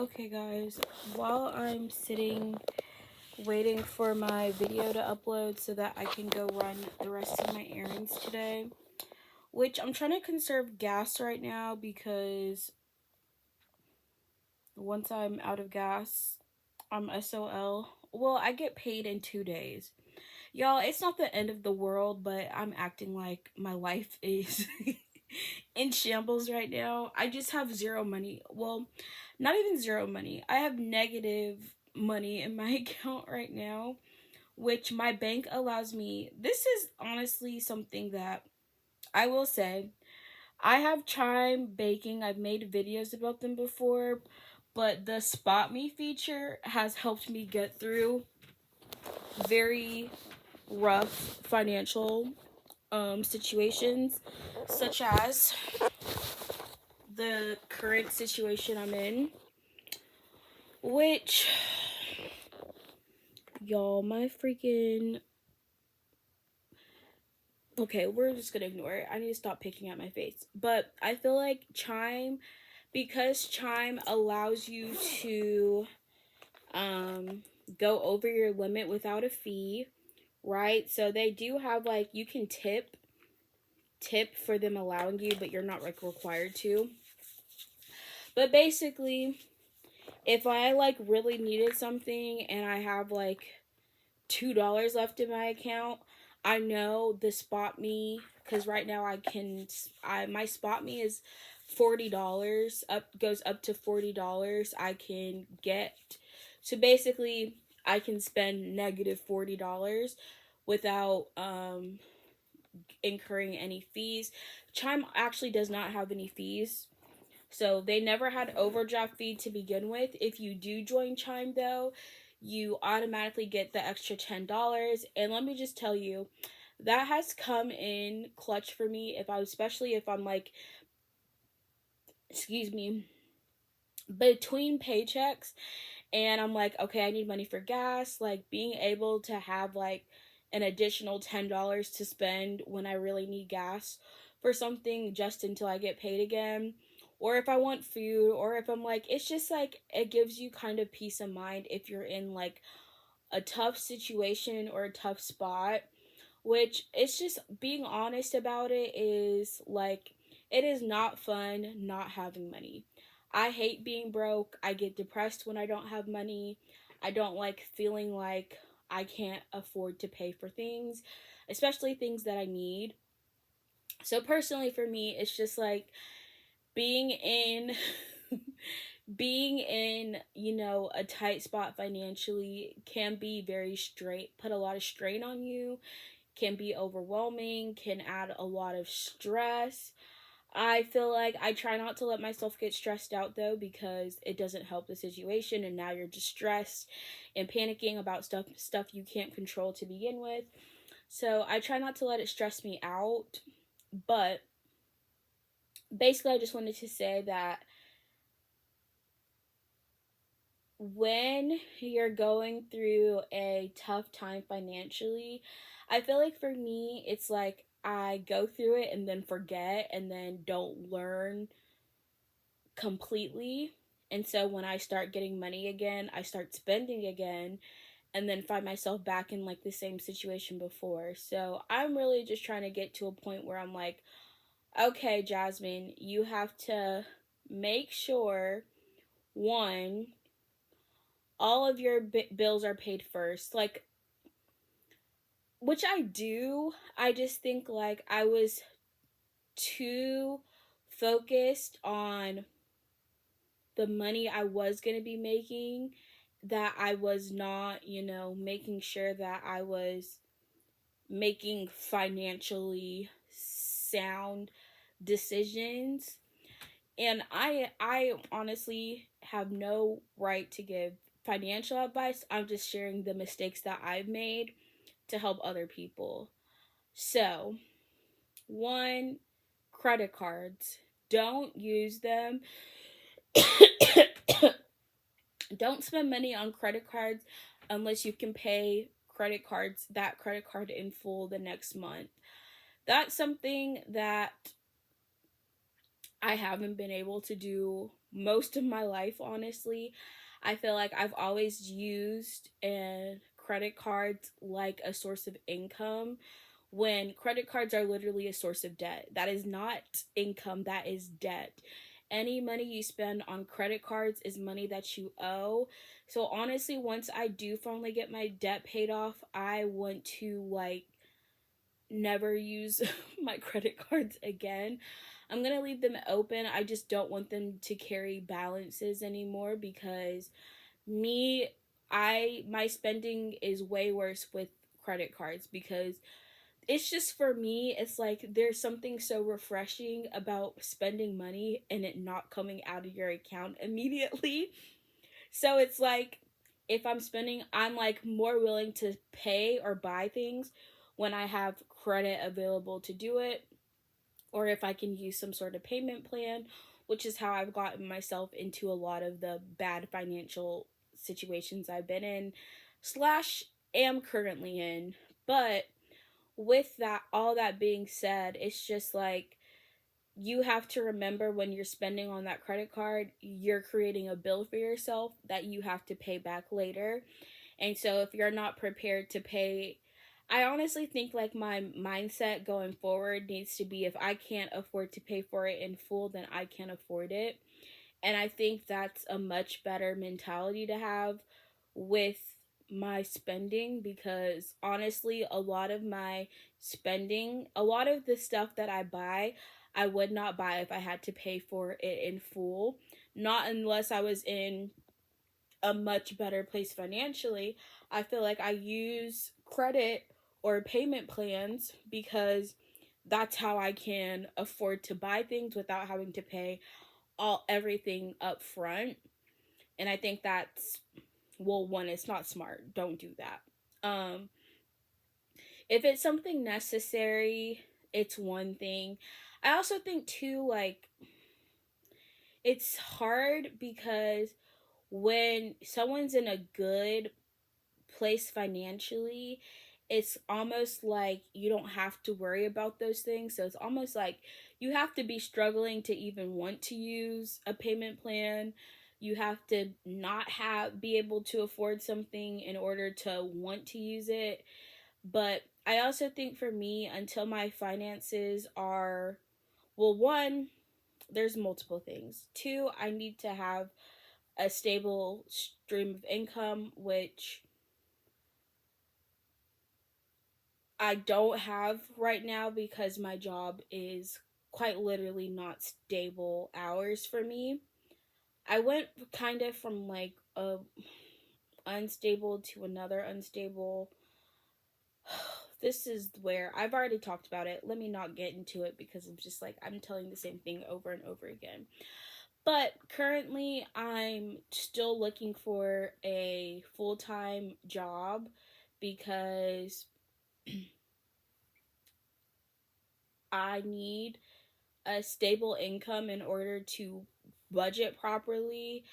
Okay guys, while I'm sitting waiting for my video to upload so that I can go run the rest of my errands today, which I'm trying to conserve gas right now because once I'm out of gas, I'm SOL. Well, I get paid in 2 days. Y'all, it's not the end of the world, but I'm acting like my life is in shambles right now. I just have zero money. Well, not even zero money. I have negative money in my account right now, which my bank allows me. This is honestly something that I will say. I have Chime baking. I've made videos about them before, but the Spot Me feature has helped me get through very rough financial situations, such as the current situation I'm in, which, y'all, my freaking, okay, we're just gonna ignore it. I need to stop picking at my face. But I feel like Chime, because Chime allows you to go over your limit without a fee, right? So they do have, like, you can tip for them allowing you, but you're not, like, required to. But basically, if I, like, really needed something and I have, like, $2 left in my account, I know the Spot Me, because right now my Spot Me is $40, goes up to $40. I can get, so basically I can spend negative $40 without incurring any fees. Chime actually does not have any fees, so they never had overdraft fee to begin with. If you do join Chime though, you automatically get the extra $10. And let me just tell you, that has come in clutch for me, especially if I'm like, excuse me, between paychecks and I'm like, okay, I need money for gas. Like, being able to have like an additional $10 to spend when I really need gas for something just until I get paid again, or if I want food, or if I'm like, it's just like, it gives you kind of peace of mind if you're in like a tough situation or a tough spot, which, it's just being honest about it, is like, it is not fun not having money. I hate being broke. I get depressed when I don't have money. I don't like feeling like I can't afford to pay for things, especially things that I need. So personally for me, it's just like being in being in, a tight spot financially can be very put a lot of strain on you, can be overwhelming, can add a lot of stress. I feel like I try not to let myself get stressed out though, because it doesn't help the situation, and now you're just stressed and panicking about stuff you can't control to begin with. So I try not to let it stress me out. But basically, I just wanted to say that when you're going through a tough time financially, I feel like for me, it's like I go through it and then forget and then don't learn completely. And so when I start getting money again, I start spending again and then find myself back in like the same situation before. So I'm really just trying to get to a point where I'm like, okay, Jasmine, you have to make sure, one, all of your bills are paid first. Like, which I do. I just think like I was too focused on the money I was going to be making, that I was not, making sure that I was making financially sound decisions. And I honestly have no right to give financial advice. I'm just sharing the mistakes that I've made to help other people. So, one, credit cards. Don't use them. Don't spend money on credit cards unless you can pay that credit card in full the next month. That's something that I haven't been able to do most of my life, honestly. I feel like I've always used credit cards like a source of income, when credit cards are literally a source of debt. That is not income, that is debt. Any money you spend on credit cards is money that you owe. So honestly, once I do finally get my debt paid off, I want to like never use my credit cards again. I'm going to leave them open. I just don't want them to carry balances anymore, because me I my spending is way worse with credit cards, because it's just, for me, it's like there's something so refreshing about spending money and it not coming out of your account immediately. So it's like, if I'm spending, I'm like more willing to pay or buy things when I have credit available to do it, or if I can use some sort of payment plan, which is how I've gotten myself into a lot of the bad financial situations I've been in slash am currently in. But with that, all that being said, it's just like, you have to remember, when you're spending on that credit card, you're creating a bill for yourself that you have to pay back later. And so if you're not prepared to pay, I honestly think like my mindset going forward needs to be, if I can't afford to pay for it in full, then I can't afford it. And I think that's a much better mentality to have with my spending, because honestly, a lot of my spending, a lot of the stuff that I buy, I would not buy if I had to pay for it in full. Not unless I was in a much better place financially. I feel like I use credit or payment plans because that's how I can afford to buy things without having to pay everything up front. And I think that's, well, one, it's not smart. Don't do that. If it's something necessary, it's one thing. I also think too, like, it's hard because when someone's in a good place financially, it's almost like you don't have to worry about those things. So it's almost like you have to be struggling to even want to use a payment plan. You have to not have be able to afford something in order to want to use it. But I also think for me, until my finances are, well, one, there's multiple things. Two, I need to have a stable stream of income, which I don't have right now because my job is quite literally not stable hours for me. I went kind of from like a unstable to another unstable. This is where I've already talked about it. Let me not get into it because I'm just like, I'm telling the same thing over and over again. But currently, I'm still looking for a full time job because I need a stable income in order to budget properly.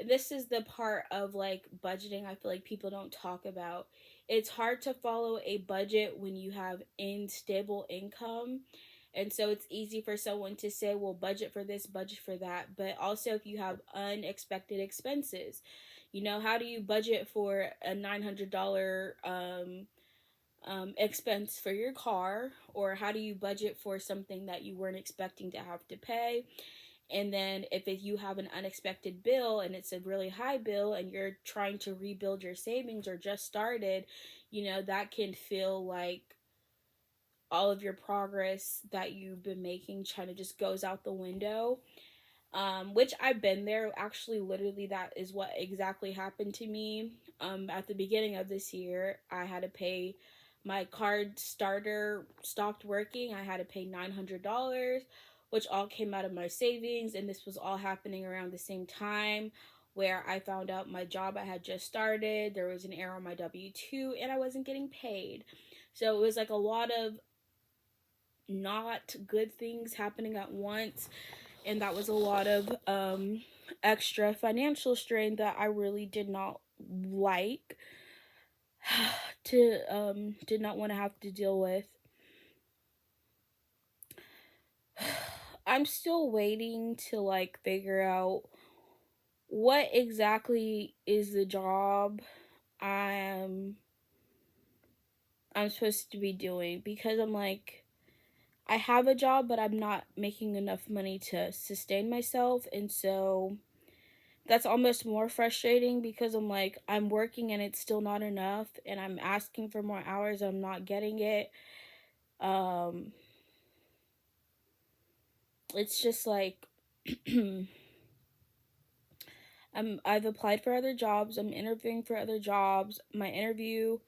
This is the part of like budgeting I feel like people don't talk about. It's hard to follow a budget when you have unstable income. And so it's easy for someone to say, well, budget for this, budget for that. But also, if you have unexpected expenses, how do you budget for a $900 expense for your car, or how do you budget for something that you weren't expecting to have to pay? And then if you have an unexpected bill and it's a really high bill and you're trying to rebuild your savings or just started, that can feel like all of your progress that you've been making kind of just goes out the window. Which I've been there. Actually, literally, that is what exactly happened to me. At the beginning of this year, I had to pay, my card starter stopped working. I had to pay $900, which all came out of my savings, and this was all happening around the same time where I found out my job I had just started. There was an error on my W-2, and I wasn't getting paid. So it was like a lot of not good things happening at once, and that was a lot of extra financial strain that I really did not like to did not want to have to deal with. I'm still waiting to like figure out what exactly is the job I'm I'm supposed to be doing, because I'm like, I have a job but I'm not making enough money to sustain myself, and so that's almost more frustrating because I'm like, I'm working and it's still not enough, and I'm asking for more hours and I'm not getting it. um it's just like I've applied for other jobs, I'm interviewing for other jobs. My interview,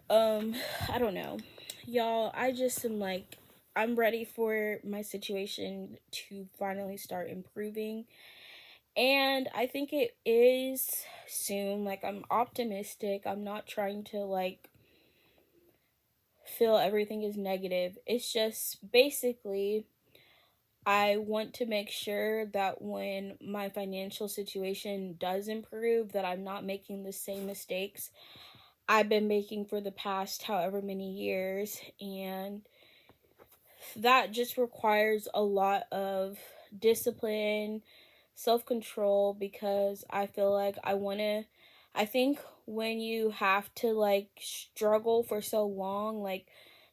um I don't know, y'all. I just am like, I'm ready for my situation to finally start improving, and I think it is soon. Like, I'm optimistic. I'm not trying to like feel everything is negative. It's just basically, I want to make sure that when my financial situation does improve, that I'm not making the same mistakes I've been making for the past however many years. And that just requires a lot of discipline, self control, because I feel like I think when you have to like struggle for so long, like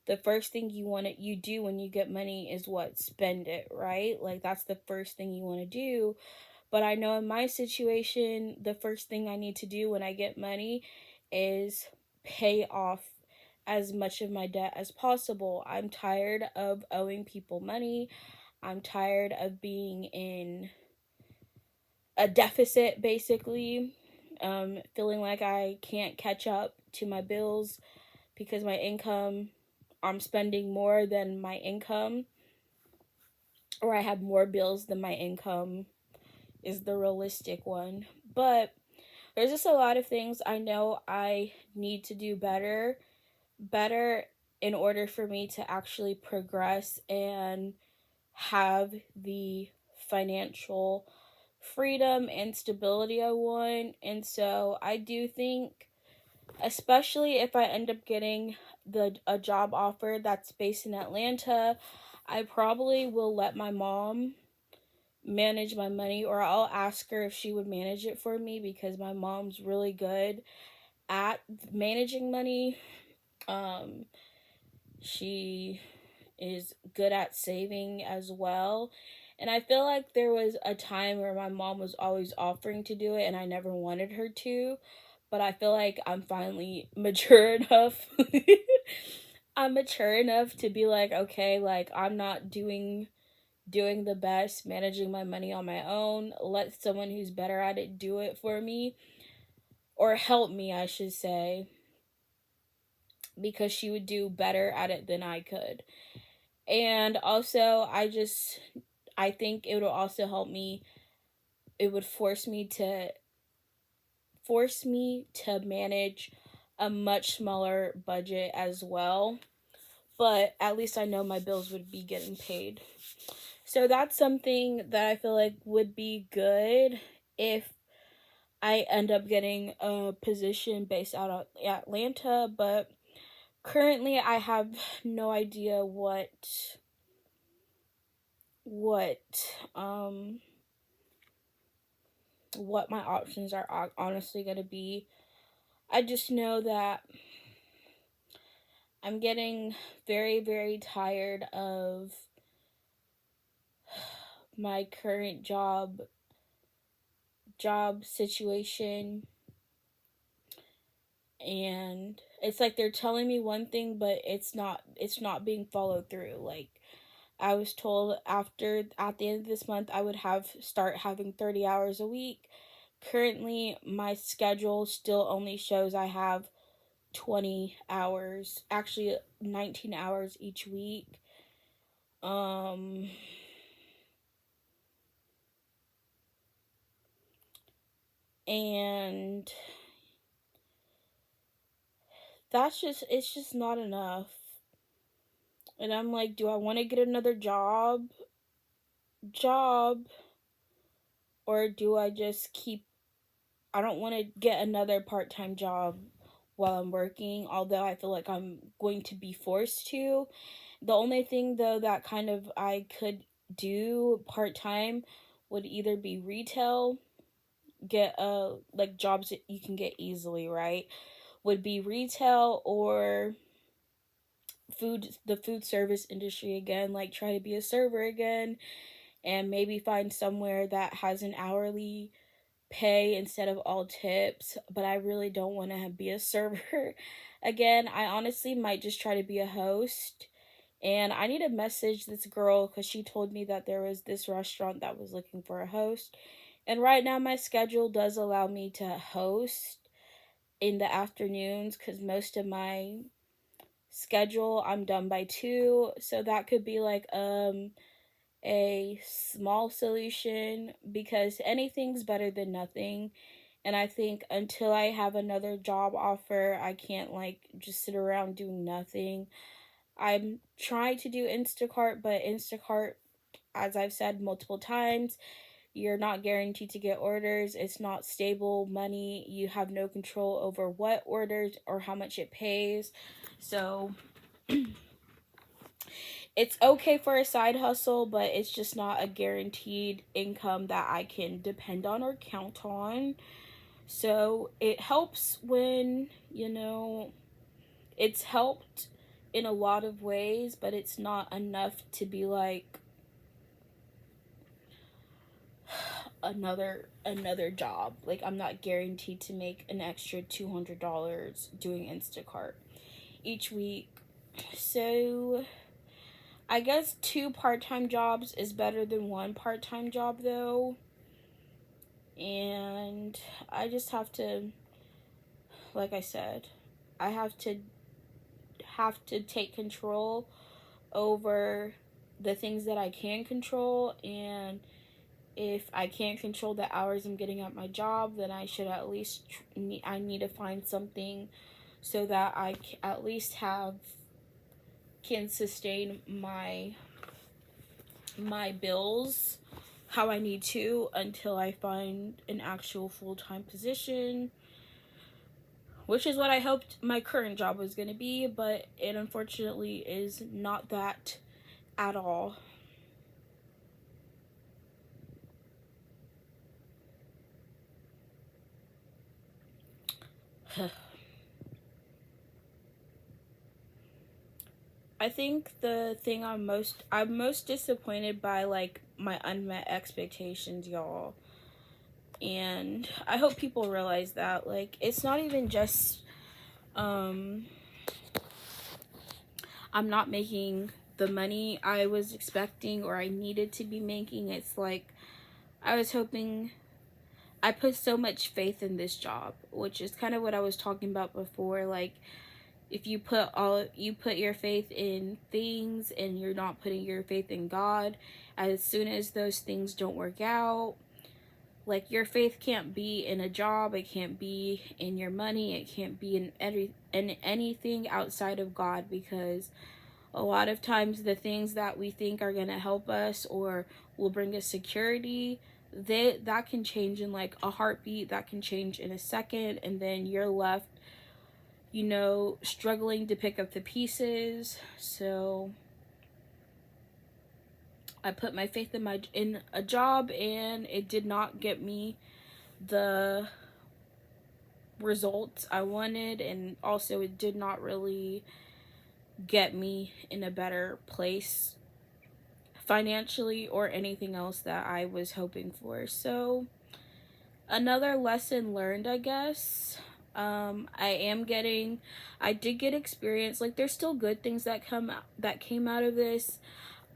the first thing you do when you get money is what? Spend it, right? Like that's the first thing you want to do. But I know in my situation, the first thing I need to do when I get money is pay off as much of my debt as possible. I'm tired of owing people money. I'm tired of being in a deficit, basically. Feeling like I can't catch up to my bills because I'm spending more than my income, or I have more bills than my income is the realistic one. But there's just a lot of things I know I need to do better in order for me to actually progress and have the financial freedom and stability I want. And so I do think, especially if I end up getting the a job offer that's based in Atlanta, I probably will let my mom manage my money, or I'll ask her if she would manage it for me, because my mom's really good at managing money. Um she is good at saving as well. And I feel like there was a time where my mom was always offering to do it and I never wanted her to. But I feel like I'm finally mature enough. I'm mature enough to be like, okay, like I'm not doing the best managing my money on my own. Let someone who's better at it do it for me, or help me, I should say, because she would do better at it than I could. And also, I think it would also help me, it would force me to manage a much smaller budget as well. But at least I know my bills would be getting paid. So that's something that I feel like would be good if I end up getting a position based out of Atlanta. But currently I have no idea what um what my options are honestly going to be. I just know that I'm getting very, very tired of my current job situation, and it's like they're telling me one thing but it's not being followed through. Like, I was told after at the end of this month I would have start having 30 hours a week. Currently my schedule still only shows I have 20 hours, actually 19 hours each week. Um and it's just not enough. And I'm like, do I want to get another job or do I just keep I don't want to get another part-time job while I'm working, although I feel like I'm going to be forced to. The only thing though that kind of I could do part-time would either be retail, get like jobs that you can get easily, right? Would be retail or the food service industry again, like try to be a server again and maybe find somewhere that has an hourly pay instead of all tips. But I really don't want to be a server again. I honestly might just try to be a host. And I need to message this girl because she told me that there was this restaurant that was looking for a host. And right now, my schedule does allow me to host in the afternoons because most of my schedule I'm done by 2. So that could be like a small solution because anything's better than nothing. And I think until I have another job offer, I can't like just sit around doing nothing. I'm trying to do Instacart, but Instacart, as I've said multiple times, you're not guaranteed to get orders. It's not stable money. You have no control over what orders or how much it pays. So it's okay for a side hustle, but it's just not a guaranteed income that I can depend on or count on. So it helps when, it's helped in a lot of ways, but it's not enough to be like another job. Like I'm not guaranteed to make an extra $200 doing Instacart each week. So I guess 2 part-time jobs is better than 1 part-time job though. And I just have to, like I said, I have to take control over the things that I can control. And if I can't control the hours I'm getting at my job, then I should at least I need to find something so that I at least can sustain my bills how I need to until I find an actual full-time position, which is what I hoped my current job was going to be, but it unfortunately is not that at all. I think the thing I'm most disappointed by, like, my unmet expectations, y'all. And I hope people realize that, like, it's not even just I'm not making the money I was expecting or I needed to be making. It's like I was hoping, I put so much faith in this job, which is kind of what I was talking about before. Like, if you put your faith in things and you're not putting your faith in God, as soon as those things don't work out, like, your faith can't be in a job, it can't be in your money, it can't be in anything outside of God, because a lot of times the things that we think are going to help us or will bring us security, that can change in like a heartbeat, that can change in a second, and then you're left, struggling to pick up the pieces. So I put my faith in a job, and it did not get me the results I wanted, and also it did not really get me in a better place financially or anything else that I was hoping for. So another lesson learned, I guess. I did get experience. Like, there's still good things that came out of this.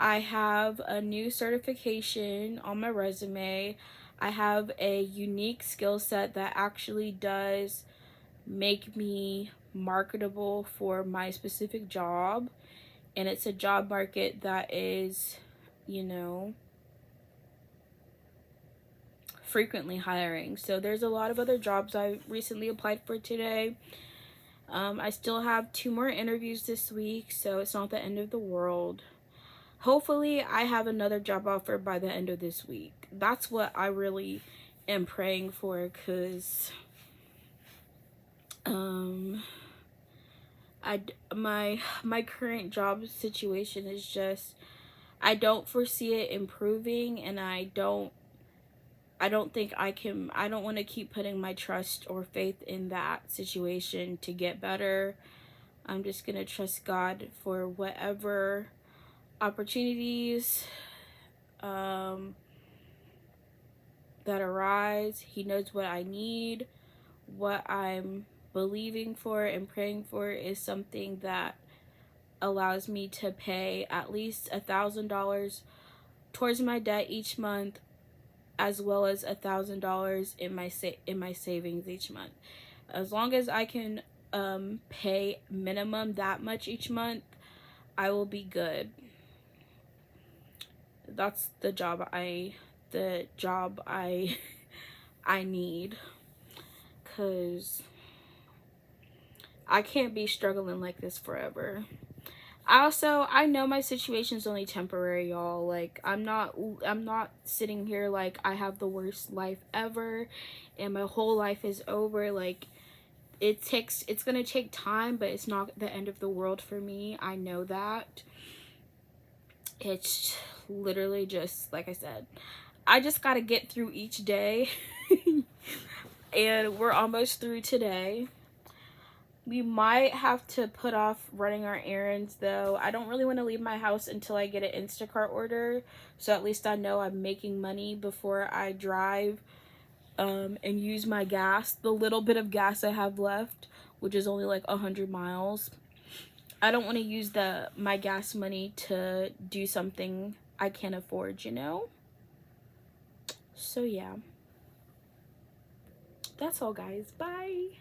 I have a new certification on my resume. I have a unique skill set that actually does make me marketable for my specific job. And it's a job market that is, you know, frequently hiring. So there's a lot of other jobs I recently applied for today. I still have 2 more interviews this week, so it's not the end of the world. Hopefully, I have another job offer by the end of this week. That's what I really am praying for, because my current job situation is just, I don't foresee it improving, and I don't I don't think I don't want to keep putting my trust or faith in that situation to get better. I'm just going to trust God for whatever opportunities that arise. He knows what I need. What I'm believing for and praying for is something that allows me to pay at least $1,000 towards my debt each month, as well as $1,000 in my savings each month. As long as I can pay minimum that much each month, I will be good. That's the job I I need, cuz I can't be struggling like this forever. I know my situation's only temporary, y'all. Like, I'm not sitting here like I have the worst life ever and my whole life is over. Like, it's gonna take time, but it's not the end of the world for me. I know that. It's literally just, like I said, I just gotta get through each day. And we're almost through today. We might have to put off running our errands, though. I don't really want to leave my house until I get an Instacart order, so at least I know I'm making money before I drive and use my gas, the little bit of gas I have left, which is only like 100 miles. I don't want to use my gas money to do something I can't afford, you know? So yeah. That's all, guys. Bye.